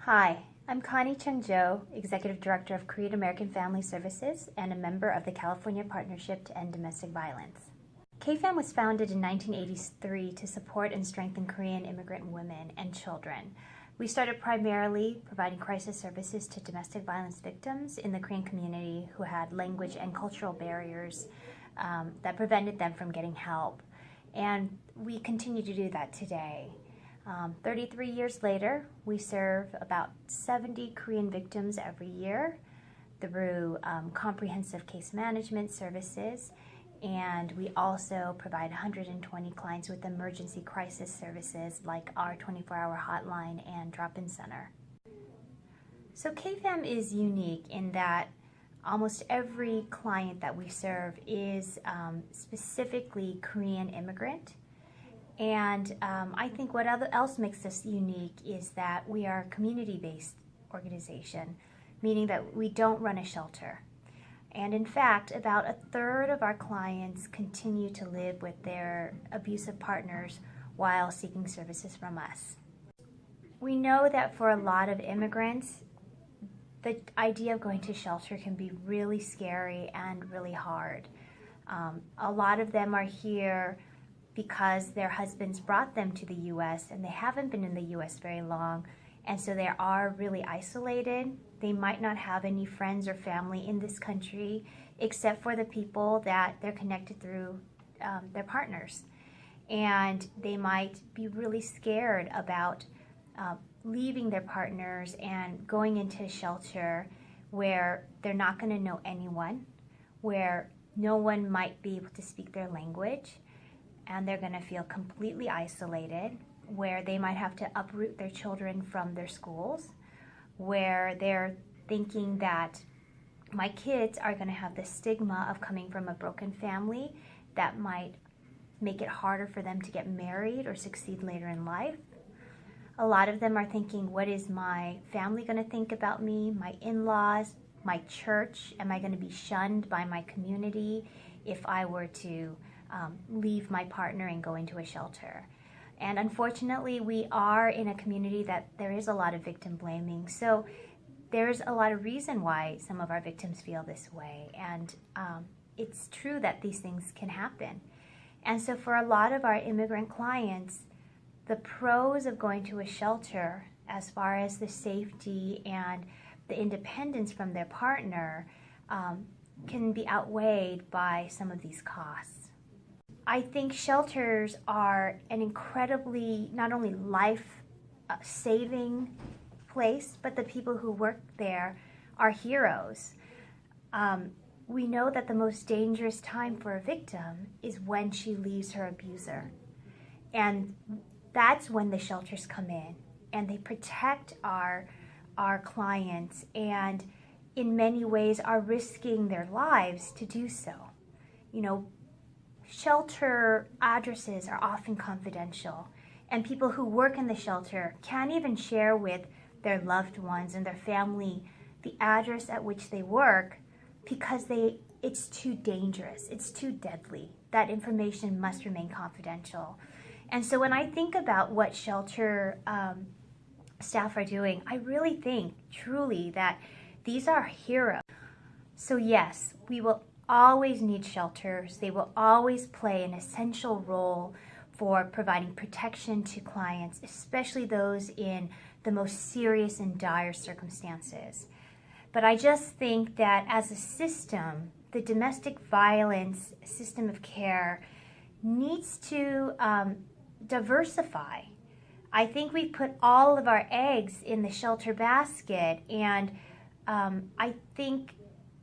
Hi, I'm Connie Chung Joe, Executive Director of Korean American Family Services and a member of the California Partnership to End Domestic Violence. KFAM was founded in 1983 to support and strengthen Korean immigrant women and children. We started primarily providing crisis services to domestic violence victims in the Korean community who had language and cultural barriers that prevented them from getting help. And we continue to do that today. 33 years later, we serve about 70 Korean victims every year through comprehensive case management services, and we also provide 120 clients with emergency crisis services like our 24-hour hotline and drop-in center. So KFAM is unique in that almost every client that we serve is specifically Korean immigrant. And I think what else makes us unique is that we are a community-based organization, meaning that we don't run a shelter. And in fact, about a third of our clients continue to live with their abusive partners while seeking services from us. We know that for a lot of immigrants, the idea of going to shelter can be really scary and really hard. A lot of them are here because their husbands brought them to the U.S. and they haven't been in the U.S. very long, and so they are really isolated. They might not have any friends or family in this country except for the people that they're connected through their partners. And they might be really scared about leaving their partners and going into a shelter where they're not going to know anyone, where no one might be able to speak their language, and they're going to feel completely isolated, where they might have to uproot their children from their schools, where they're thinking that my kids are going to have the stigma of coming from a broken family that might make it harder for them to get married or succeed later in life. A lot of them are thinking, what is my family going to think about me, my in-laws, my church? Am I going to be shunned by my community if I were to leave my partner and go into a shelter? And unfortunately, we are in a community that there is a lot of victim blaming. So there's a lot of reason why some of our victims feel this way. And it's true that these things can happen. And so for a lot of our immigrant clients, the pros of going to a shelter, as far as the safety and the independence from their partner, can be outweighed by some of these costs. I think shelters are an incredibly, not only life-saving place, but the people who work there are heroes. We know that the most dangerous time for a victim is when she leaves her abuser. And that's when the shelters come in, and they protect our clients, and in many ways are risking their lives to do so. You know, shelter addresses are often confidential, and people who work in the shelter can't even share with their loved ones and their family the address at which they work because it's too dangerous, it's too deadly. That information must remain confidential. And so when I think about what shelter staff are doing, I really think truly that these are heroes. So yes, we will always need shelters. They will always play an essential role for providing protection to clients, especially those in the most serious and dire circumstances. But I just think that as a system, the domestic violence system of care needs to diversify. I think we put all of our eggs in the shelter basket, and I think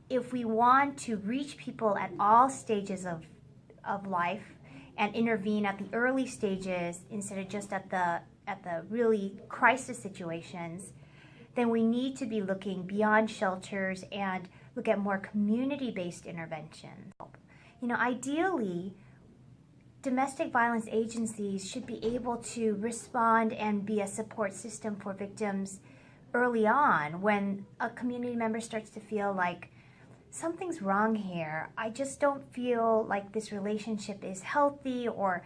if we want to reach people at all stages of life and intervene at the early stages instead of just at the really crisis situations, then we need to be looking beyond shelters and look at more community-based interventions. You know, ideally, domestic violence agencies should be able to respond and be a support system for victims early on when a community member starts to feel like something's wrong here. I just don't feel like this relationship is healthy, or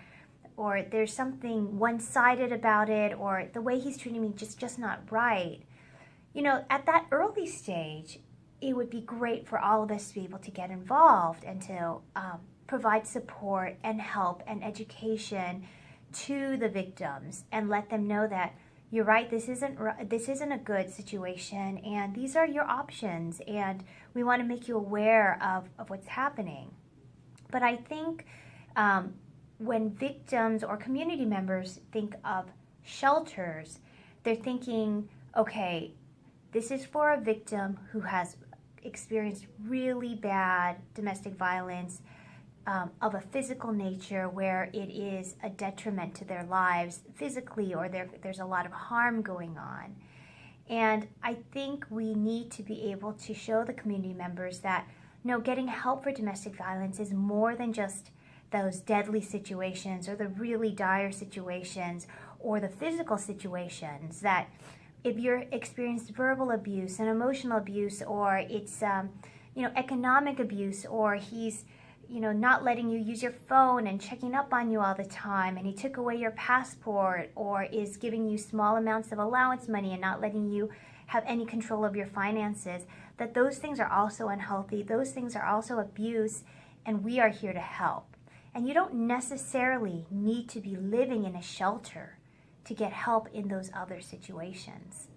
there's something one-sided about it, or the way he's treating me just not right. at that early stage, it would be great for all of us to be able to get involved and to provide support and help and education to the victims and let them know that you're right, this isn't a good situation, and these are your options, and we want to make you aware of what's happening. But I think when victims or community members think of shelters, they're thinking, okay, this is for a victim who has experienced really bad domestic violence of a physical nature where it is a detriment to their lives physically, or there's a lot of harm going on. And I think we need to be able to show the community members that getting help for domestic violence is more than just those deadly situations or the really dire situations or the physical situations. That if you're experienced verbal abuse and emotional abuse, or it's economic abuse, or he's not letting you use your phone and checking up on you all the time, and he took away your passport, or is giving you small amounts of allowance money and not letting you have any control of your finances, that those things are also unhealthy, those things are also abuse, and we are here to help. And you don't necessarily need to be living in a shelter to get help in those other situations.